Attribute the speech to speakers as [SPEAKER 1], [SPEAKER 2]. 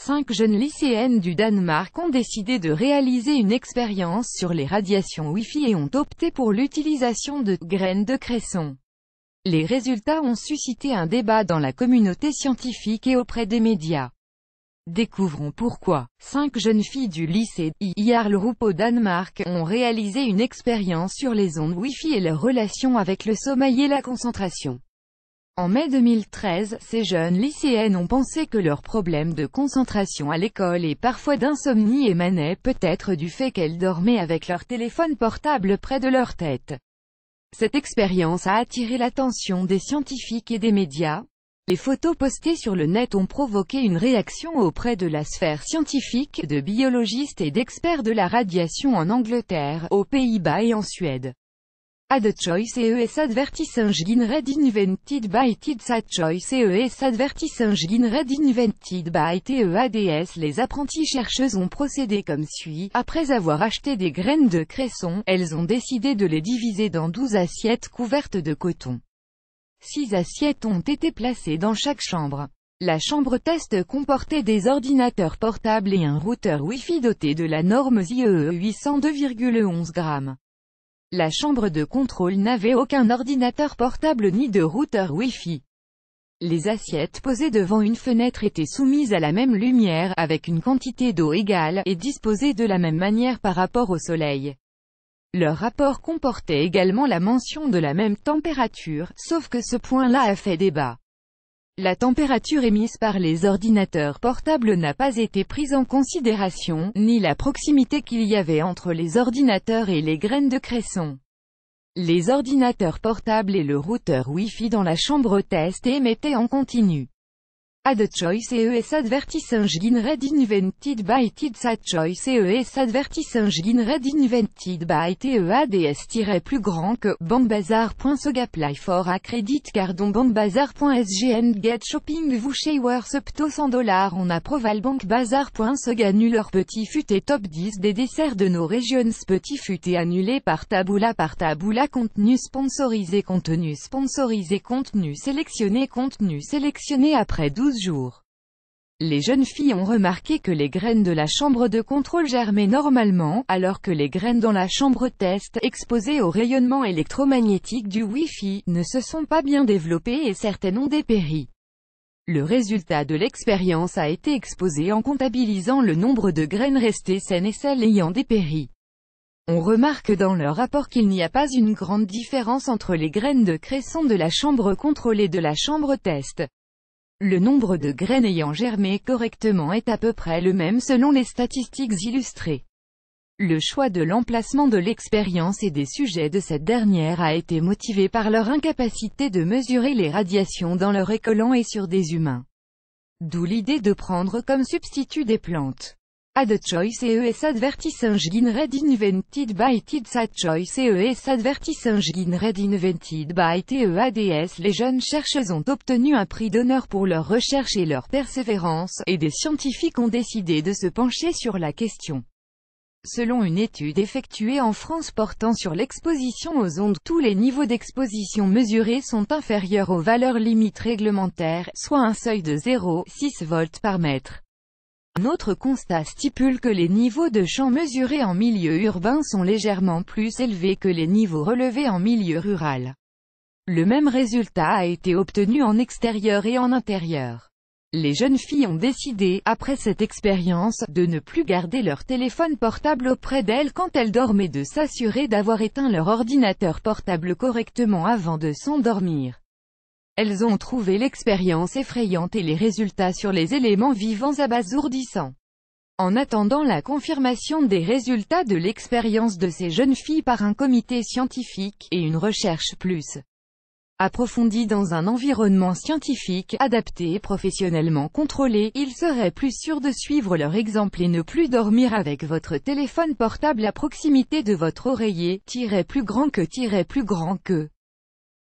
[SPEAKER 1] 5 jeunes lycéennes du Danemark ont décidé de réaliser une expérience sur les radiations Wi-Fi et ont opté pour l'utilisation de graines de cresson. Les résultats ont suscité un débat dans la communauté scientifique et auprès des médias. Découvrons pourquoi. 5 jeunes filles du lycée Hjerlerup au Danemark ont réalisé une expérience sur les ondes Wi-Fi et leur relation avec le sommeil et la concentration. En mai 2013, ces jeunes lycéennes ont pensé que leur problème de concentration à l'école et parfois d'insomnie émanait peut-être du fait qu'elles dormaient avec leur téléphone portable près de leur tête. Cette expérience a attiré l'attention des scientifiques et des médias. Les photos postées sur le net ont provoqué une réaction auprès de la sphère scientifique, de biologistes et d'experts de la radiation en Angleterre, aux Pays-Bas et en Suède. Ad choice ES advertisingen red invented by TEDS choice ES advertisingen red invented by TEADS. Les apprenties chercheuses ont procédé comme suit. Après avoir acheté des graines de cresson, elles ont décidé de les diviser dans 12 assiettes couvertes de coton. 6 assiettes ont été placées dans chaque chambre. La chambre test comportait des ordinateurs portables et un routeur Wi-Fi doté de la norme IEEE 802,11 g. La chambre de contrôle n'avait aucun ordinateur portable ni de routeur Wi-Fi. Les assiettes posées devant une fenêtre étaient soumises à la même lumière, avec une quantité d'eau égale, et disposées de la même manière par rapport au soleil. Leur rapport comportait également la mention de la même température, sauf que ce point-là a fait débat. La température émise par les ordinateurs portables n'a pas été prise en considération, ni la proximité qu'il y avait entre les ordinateurs et les graines de cresson. Les ordinateurs portables et le routeur Wi-Fi dans la chambre test émettaient en continu. Ad choice ES advertisingen red invented by TEDS choice ES advertisingen red invented by TEADS plus grand que bandbazar.sg apply for a credit card on bandbazar.sg and get shopping vouchers up to $100 on approval bankbazar.sg annule leur petit futé top 10 des desserts de nos régions petit futé annulé par Taboola contenu sélectionné contenu sélectionné après 12 jours. Les jeunes filles ont remarqué que les graines de la chambre de contrôle germaient normalement, alors que les graines dans la chambre test, exposées au rayonnement électromagnétique du Wi-Fi, ne se sont pas bien développées et certaines ont dépéri. Le résultat de l'expérience a été exposé en comptabilisant le nombre de graines restées saines et celles ayant dépéri. On remarque dans leur rapport qu'il n'y a pas une grande différence entre les graines de cresson de la chambre contrôle et de la chambre test. Le nombre de graines ayant germé correctement est à peu près le même selon les statistiques illustrées. Le choix de l'emplacement de l'expérience et des sujets de cette dernière a été motivé par leur incapacité de mesurer les radiations dans leur écolant et sur des humains. D'où l'idée de prendre comme substitut des plantes. Ad choice ES advertisingen red invented by TEDS choice ES advertisingen red invented by TEADS. Les jeunes chercheuses ont obtenu un prix d'honneur pour leur recherche et leur persévérance, et des scientifiques ont décidé de se pencher sur la question. Selon une étude effectuée en France portant sur l'exposition aux ondes, tous les niveaux d'exposition mesurés sont inférieurs aux valeurs limites réglementaires, soit un seuil de 0,6 volts par mètre. Un autre constat stipule que les niveaux de champ mesurés en milieu urbain sont légèrement plus élevés que les niveaux relevés en milieu rural. Le même résultat a été obtenu en extérieur et en intérieur. Les jeunes filles ont décidé, après cette expérience, de ne plus garder leur téléphone portable auprès d'elles quand elles dorment et de s'assurer d'avoir éteint leur ordinateur portable correctement avant de s'endormir. Elles ont trouvé l'expérience effrayante et les résultats sur les éléments vivants abasourdissants. En attendant la confirmation des résultats de l'expérience de ces jeunes filles par un comité scientifique, et une recherche plus approfondie dans un environnement scientifique, adapté et professionnellement contrôlé, il serait plus sûr de suivre leur exemple et ne plus dormir avec votre téléphone portable à proximité de votre oreiller, plus grand que